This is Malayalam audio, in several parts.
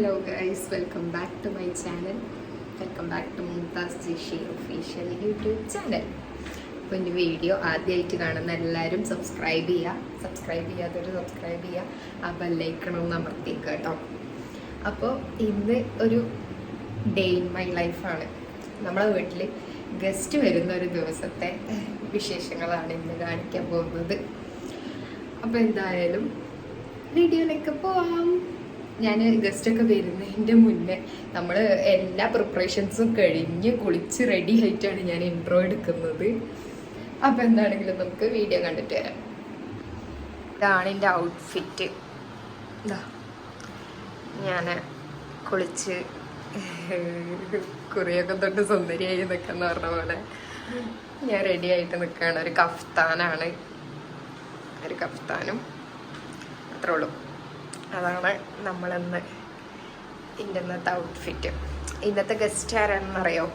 Hello guys, welcome back to my channel. Welcome back to Mumtaz Jishi official YouTube channel. അപ്പോൾ എൻ്റെ വീഡിയോ ആദ്യമായിട്ട് കാണുന്ന എല്ലാവരും സബ്സ്ക്രൈബ് ചെയ്യാത്തവർ സബ്സ്ക്രൈബ് ചെയ്യുക, ആ ബെല്ലൈക്കണം അമർത്തിക്കുക കേട്ടോ. അപ്പോൾ ഇന്ന് ഒരു ഡേ ഇൻ മൈ ലൈഫാണ്. നമ്മളെ വീട്ടിൽ ഗസ്റ്റ് വരുന്ന ഒരു ദിവസത്തെ വിശേഷങ്ങളാണ് ഇന്ന് കാണിക്കാൻ പോകുന്നത്. അപ്പോൾ എന്തായാലും വീഡിയോയിലേക്ക് പോവാം. ഞാൻ ഗസ്റ്റൊക്കെ വരുന്നതിൻ്റെ മുന്നേ നമ്മൾ എല്ലാ പ്രിപ്പറേഷൻസും കഴിഞ്ഞ് കുളിച്ച് റെഡി ആയിട്ടാണ് ഞാൻ ഇൻട്രോ എടുക്കുന്നത്. അപ്പോൾ എന്താണെങ്കിലും നമുക്ക് വീഡിയോ കണ്ടിട്ട് വരാം. ഇതാണ് എൻ്റെ ഔട്ട്ഫിറ്റ്. ഇതാ ഞാൻ കുളിച്ച് കുറേയൊക്കെ തൊട്ട് സുന്ദരിയായി നിൽക്കുന്ന പറഞ്ഞ പോലെ ഞാൻ റെഡി ആയിട്ട് നിൽക്കുകയാണ്. ഒരു കഫ്താനും അത്രേ ഉള്ളൂ. അതാണ് നമ്മളിന്ന് ഇന്നത്തെ ഔട്ട്ഫിറ്റ്. ഇന്നത്തെ ഗസ്റ്റ് ആരാണെന്നറിയോ?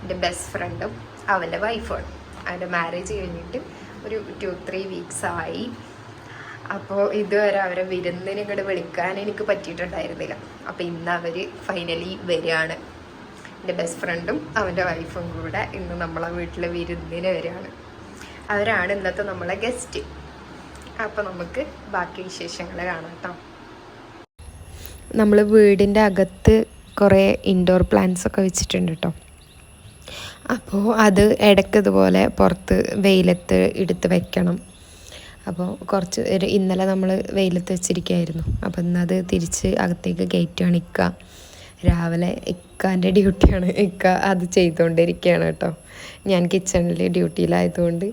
എൻ്റെ ബെസ്റ്റ് ഫ്രണ്ടും അവൻ്റെ വൈഫാണ്. അവൻ്റെ മാരേജ് കഴിഞ്ഞിട്ട് ഒരു 2-3 വീക്സ് ആയി. അപ്പോൾ ഇതുവരെ അവരെ വിരുന്നിന് ഇങ്ങോട്ട് വിളിക്കാൻ എനിക്ക് പറ്റിയിട്ടുണ്ടായിരുന്നില്ല. അപ്പോൾ ഇന്ന് അവർ ഫൈനലി വരികയാണ്. എൻ്റെ ബെസ്റ്റ് ഫ്രണ്ടും അവൻ്റെ വൈഫും കൂടെ ഇന്ന് നമ്മളെ വീട്ടിൽ വിരുന്നിന് വരികയാണ്. അവരാണ് ഇന്നത്തെ നമ്മളെ ഗസ്റ്റ്. അപ്പോൾ നമുക്ക് ബാക്കി വിശേഷങ്ങൾ കാണാം കേട്ടോ. നമ്മൾ വീടിൻ്റെ അകത്ത് കുറേ ഇൻഡോർ പ്ലാന്റ്സ് ഒക്കെ വെച്ചിട്ടുണ്ട് കേട്ടോ. അപ്പോൾ അത് ഇടയ്ക്ക് ഇതുപോലെ പുറത്ത് വെയിലത്ത് എടുത്ത് വെക്കണം. അപ്പോൾ ഇന്നലെ നമ്മൾ വെയിലത്ത് വെച്ചിരിക്കുകയായിരുന്നു. അപ്പോൾ ഇന്നത് തിരിച്ച് അകത്തേക്ക് കയറ്റുകയാണ് ഇക്ക. രാവിലെ ഇക്കാൻ്റെ ഡ്യൂട്ടിയാണ്. ഇക്ക അത് ചെയ്തുകൊണ്ടിരിക്കുകയാണ് കേട്ടോ. ഞാൻ കിച്ചണിൽ ഡ്യൂട്ടിയിലായതുകൊണ്ട്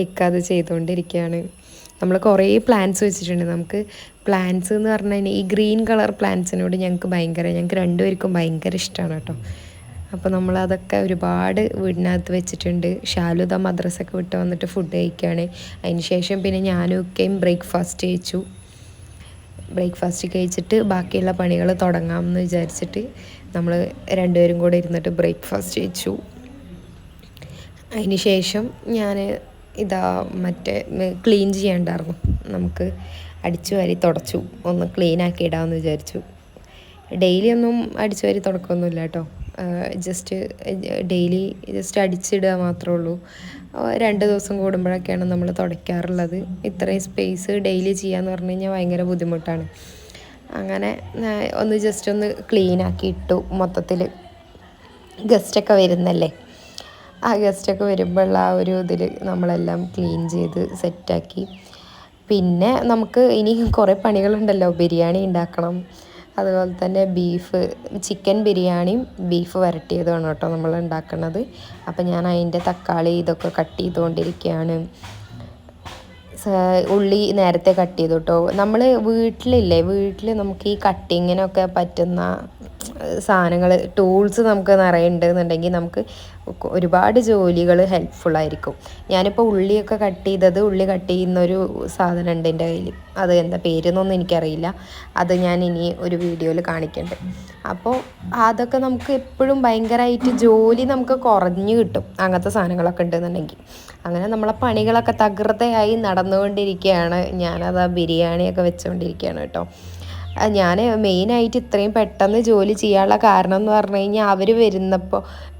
ഇക്ക അത് ചെയ്തുകൊണ്ടിരിക്കുകയാണ്. നമ്മൾ കുറേ പ്ലാന്റ്സ് വെച്ചിട്ടുണ്ട്. നമുക്ക് പ്ലാന്റ്സ് എന്ന് പറഞ്ഞു കഴിഞ്ഞാൽ ഈ ഗ്രീൻ കളർ പ്ലാന്റ്സിനോട് ഞങ്ങൾക്ക് രണ്ടുപേർക്കും ഭയങ്കര ഇഷ്ടമാണ് കേട്ടോ. അപ്പോൾ നമ്മളതൊക്കെ ഒരുപാട് വീടിനകത്ത് വെച്ചിട്ടുണ്ട്. ഷാലുദ മദ്രസൊക്കെ വിട്ട് വന്നിട്ട് ഫുഡ് കഴിക്കുകയാണ്. അതിന് ശേഷം പിന്നെ ഞാനും ഒക്കെയും ബ്രേക്ക്ഫാസ്റ്റ് കഴിച്ചിട്ട് ബാക്കിയുള്ള പണികൾ തുടങ്ങാമെന്ന് വിചാരിച്ചിട്ട് നമ്മൾ രണ്ടുപേരും കൂടെ ഇരുന്നിട്ട് ബ്രേക്ക്ഫാസ്റ്റ് കഴിച്ചു. അതിന് ശേഷം ഞാൻ ക്ലീൻ ചെയ്യണ്ടായിരുന്നു. നമുക്ക് അടിച്ചു വാരി തുടച്ചു ഒന്ന് ക്ലീനാക്കി ഇടാമെന്ന് വിചാരിച്ചു. ഡെയിലി ഒന്നും അടിച്ചു വാരി തുടക്കമൊന്നുമില്ല കേട്ടോ. ഡെയിലി അടിച്ചിടുക മാത്രമേ ഉള്ളൂ. 2 ദിവസം കൂടുമ്പോഴൊക്കെയാണ് നമ്മൾ തുടയ്ക്കാറുള്ളത്. ഇത്രയും സ്പേസ് ഡെയിലി ചെയ്യാന്ന് പറഞ്ഞു കഴിഞ്ഞാൽ ഭയങ്കര ബുദ്ധിമുട്ടാണ്. അങ്ങനെ ഒന്ന് ക്ലീനാക്കി ഇട്ടു. മൊത്തത്തിൽ ഗസ്റ്റൊക്കെ വരുന്നല്ലേ, ആ ഗസ്റ്റൊക്കെ വരുമ്പോഴുള്ള ആ ഒരു ഇതിൽ നമ്മളെല്ലാം ക്ലീൻ ചെയ്ത് സെറ്റാക്കി. പിന്നെ നമുക്ക് ഇനി കുറേ പണികളുണ്ടല്ലോ. ബിരിയാണി ഉണ്ടാക്കണം, അതുപോലെ തന്നെ ചിക്കൻ ബിരിയാണിയും ബീഫ് വരട്ടിയതുമാണ് കേട്ടോ നമ്മൾ ഉണ്ടാക്കുന്നത്. അപ്പം ഞാൻ അതിൻ്റെ തക്കാളി ഇതൊക്കെ കട്ട് ചെയ്തുകൊണ്ടിരിക്കുകയാണ്. ഉള്ളി നേരത്തെ കട്ട് ചെയ്തു കേട്ടോ. നമ്മൾ വീട്ടിൽ നമുക്ക് ഈ കട്ടിങ്ങിനൊക്കെ പറ്റുന്ന സാധനങ്ങൾ ടൂൾസ് നമുക്ക് നിറയുണ്ട് എന്നുണ്ടെങ്കിൽ നമുക്ക് ഒരുപാട് ജോലികൾ ഹെൽപ്ഫുള്ളായിരിക്കും. ഞാനിപ്പോൾ ഉള്ളി കട്ട് ചെയ്യുന്നൊരു സാധനം ഉണ്ട് എൻ്റെ കയ്യിൽ. അത് എന്താ പേരെന്നൊന്നും എനിക്കറിയില്ല. അത് ഞാൻ ഇനി ഒരു വീഡിയോയിൽ കാണിക്കുന്നുണ്ട്. അപ്പോൾ അതൊക്കെ നമുക്ക് എപ്പോഴും ഭയങ്കരമായിട്ട് ജോലി നമുക്ക് കുറഞ്ഞു കിട്ടും അങ്ങനത്തെ സാധനങ്ങളൊക്കെ ഉണ്ടെന്നുണ്ടെങ്കിൽ. അങ്ങനെ നമ്മളെ പണികളൊക്കെ തകൃതയായി നടന്നുകൊണ്ടിരിക്കുകയാണ്. ഞാനത് ബിരിയാണിയൊക്കെ വെച്ചുകൊണ്ടിരിക്കുകയാണ് കേട്ടോ. ഞാൻ മെയിനായിട്ട് ഇത്രയും പെട്ടെന്ന് ജോലി ചെയ്യാനുള്ള കാരണം എന്ന് പറഞ്ഞു കഴിഞ്ഞാൽ അവർ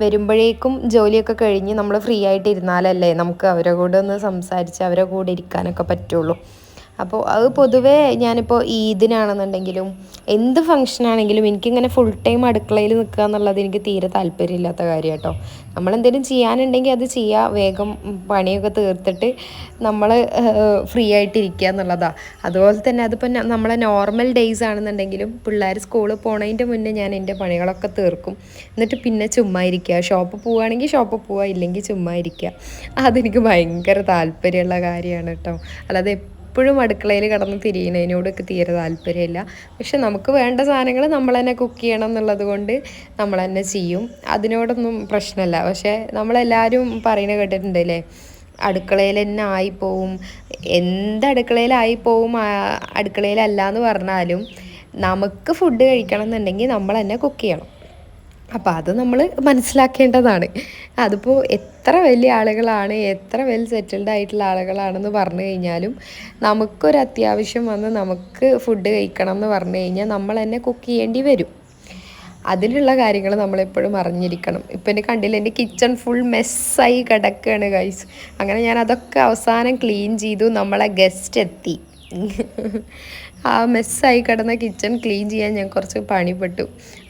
വരുമ്പോഴേക്കും ജോലിയൊക്കെ കഴിഞ്ഞ് നമ്മൾ ഫ്രീ ആയിട്ട് ഇരുന്നാലല്ലേ നമുക്ക് അവരെ കൂടെ ഒന്ന് സംസാരിച്ച് അവരെ കൂടെ ഇരിക്കാനൊക്കെ പറ്റുള്ളൂ. അപ്പോൾ അത് പൊതുവേ ഞാനിപ്പോൾ ഈദിനാണെന്നുണ്ടെങ്കിലും എന്ത് ഫംഗ്ഷനാണെങ്കിലും എനിക്കിങ്ങനെ ഫുൾ ടൈം അടുക്കളയിൽ നിൽക്കുക എന്നുള്ളത് എനിക്ക് തീരെ താല്പര്യമില്ലാത്ത കാര്യം കേട്ടോ. നമ്മളെന്തെങ്കിലും ചെയ്യാനുണ്ടെങ്കിൽ അത് ചെയ്യുക, വേഗം പണിയൊക്കെ തീർത്തിട്ട് നമ്മൾ ഫ്രീ ആയിട്ടിരിക്കുക എന്നുള്ളതാണ്. അതുപോലെ തന്നെ അതിപ്പോൾ നമ്മളെ നോർമൽ ഡേയ്സ് ആണെന്നുണ്ടെങ്കിലും പിള്ളേർ സ്കൂളിൽ പോണതിൻ്റെ മുന്നേ ഞാൻ എൻ്റെ പണികളൊക്കെ തീർക്കും. എന്നിട്ട് പിന്നെ ചുമ്മാ ഇരിക്കുക. ഷോപ്പിൽ പോവുകയാണെങ്കിൽ ഷോപ്പിൽ പോവുക, ഇല്ലെങ്കിൽ ചുമ്മാ ഇരിക്കുക. അതെനിക്ക് ഭയങ്കര താല്പര്യമുള്ള കാര്യമാണ് കേട്ടോ. അല്ലാതെ എപ്പോഴും അടുക്കളയിൽ കിടന്ന് തിരിയുന്നതിനോടൊക്കെ തീരെ താല്പര്യമില്ല. പക്ഷെ നമുക്ക് വേണ്ട സാധനങ്ങൾ നമ്മൾ തന്നെ കുക്ക് ചെയ്യണം എന്നുള്ളത് കൊണ്ട് നമ്മൾ തന്നെ ചെയ്യും. അതിനോടൊന്നും പ്രശ്നമില്ല. പക്ഷേ നമ്മളെല്ലാവരും പറയുന്നത് കേട്ടിട്ടുണ്ടല്ലേ, അടുക്കളയിൽ തന്നെ ആയിപ്പോവും. അടുക്കളയിലായിപ്പോവും, അടുക്കളയിലല്ല എന്ന് പറഞ്ഞാലും നമുക്ക് ഫുഡ് കഴിക്കണം എന്നുണ്ടെങ്കിൽ നമ്മൾ തന്നെ കുക്ക് ചെയ്യണം. അപ്പോൾ അത് നമ്മൾ മനസ്സിലാക്കേണ്ടതാണ്. അതിപ്പോൾ എത്ര വലിയ ആളുകളാണ്, എത്ര വെൽ സെറ്റിൽഡ് ആയിട്ടുള്ള ആളുകളാണെന്ന് പറഞ്ഞു കഴിഞ്ഞാലും നമുക്കൊരു അത്യാവശ്യം വന്ന് നമുക്ക് ഫുഡ് കഴിക്കണം എന്ന് പറഞ്ഞു കഴിഞ്ഞാൽ നമ്മൾ തന്നെ കുക്ക് ചെയ്യേണ്ടി വരും. അതിലുള്ള കാര്യങ്ങൾ നമ്മളെപ്പോഴും അറിഞ്ഞിരിക്കണം. ഇപ്പം എൻ്റെ കണ്ടില്ല, എൻ്റെ കിച്ചൺ ഫുൾ മെസ്സായി കിടക്കുകയാണ് ഗൈസ്. അങ്ങനെ ഞാൻ അതൊക്കെ അവസാനം ക്ലീൻ ചെയ്തു. നമ്മളെ ഗസ്റ്റ് എത്തി. ആ മെസ്സായി കിടന്ന കിച്ചൺ ക്ലീൻ ചെയ്യാൻ ഞാൻ കുറച്ച് പണിപ്പെട്ടു.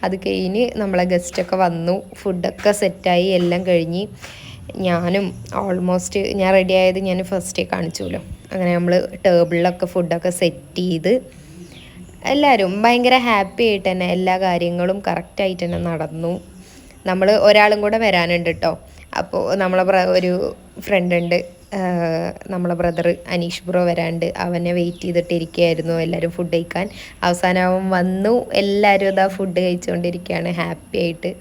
അത് കഴിഞ്ഞ് നമ്മളെ ഗസ്റ്റൊക്കെ വന്നു, ഫുഡൊക്കെ സെറ്റായി, എല്ലാം കഴിഞ്ഞ് ഞാനും ഓൾമോസ്റ്റ് ഞാൻ റെഡി ആയത് ഞാൻ ഫസ്റ്റേ കാണിച്ചുല്ലോ. അങ്ങനെ നമ്മൾ ടേബിളിലൊക്കെ ഫുഡൊക്കെ സെറ്റ് ചെയ്ത് എല്ലാവരും ഭയങ്കര ഹാപ്പി ആയിട്ട് തന്നെ എല്ലാ കാര്യങ്ങളും കറക്റ്റായിട്ട് തന്നെ നടന്നു. നമ്മൾ ഒരാളും കൂടെ വരാനുണ്ട് കേട്ടോ. അപ്പോൾ നമ്മളെ ഒരു ഫ്രണ്ട് ഉണ്ട്, നമ്മളെ ബ്രദർ അനീഷ് ബ്രോ വരാണ്ട്, അവനെ വെയിറ്റ് ചെയ്തിട്ടിരിക്കുകയായിരുന്നു എല്ലാവരും ഫുഡ് കഴിക്കാൻ. അവസാനം അവൻ വന്നു, എല്ലാവരും ഇതാ ഫുഡ് കഴിച്ചുകൊണ്ടിരിക്കുകയാണ് ഹാപ്പി ആയിട്ട്.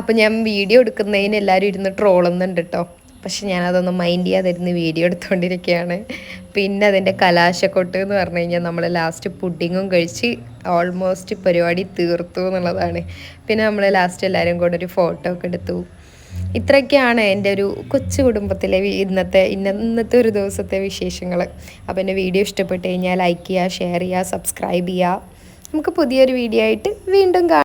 അപ്പോൾ ഞാൻ വീഡിയോ എടുക്കുന്നതിന് എല്ലാവരും ഇരുന്ന് ട്രോളുന്നുണ്ട് കേട്ടോ. പക്ഷെ ഞാനതൊന്നും മൈൻഡ് ചെയ്യാതിരുന്ന് വീഡിയോ എടുത്തുകൊണ്ടിരിക്കുകയാണ്. പിന്നെ അതിൻ്റെ കലാശക്കൊട്ട് എന്ന് പറഞ്ഞു കഴിഞ്ഞാൽ നമ്മൾ ലാസ്റ്റ് പുഡിങ്ങും കഴിച്ച് ഓൾമോസ്റ്റ് പരിപാടി തീർത്തു എന്നുള്ളതാണ്. പിന്നെ നമ്മൾ ലാസ്റ്റ് എല്ലാവരും കൂടെ ഒരു ഫോട്ടോ ഒക്കെ എടുത്തു. ഇത്രയൊക്കെയാണ് എൻ്റെ ഒരു കൊച്ചു കുടുംബത്തിലെ ഇന്നത്തെ ഒരു ദിവസത്തെ വിശേഷങ്ങൾ. അപ്പോൾ എൻ്റെ വീഡിയോ ഇഷ്ടപ്പെട്ട് കഴിഞ്ഞാൽ ലൈക്ക് ചെയ്യുക, ഷെയർ ചെയ്യുക, സബ്സ്ക്രൈബ് ചെയ്യുക. നമുക്ക് പുതിയൊരു വീഡിയോ ആയിട്ട് വീണ്ടും കാണാം.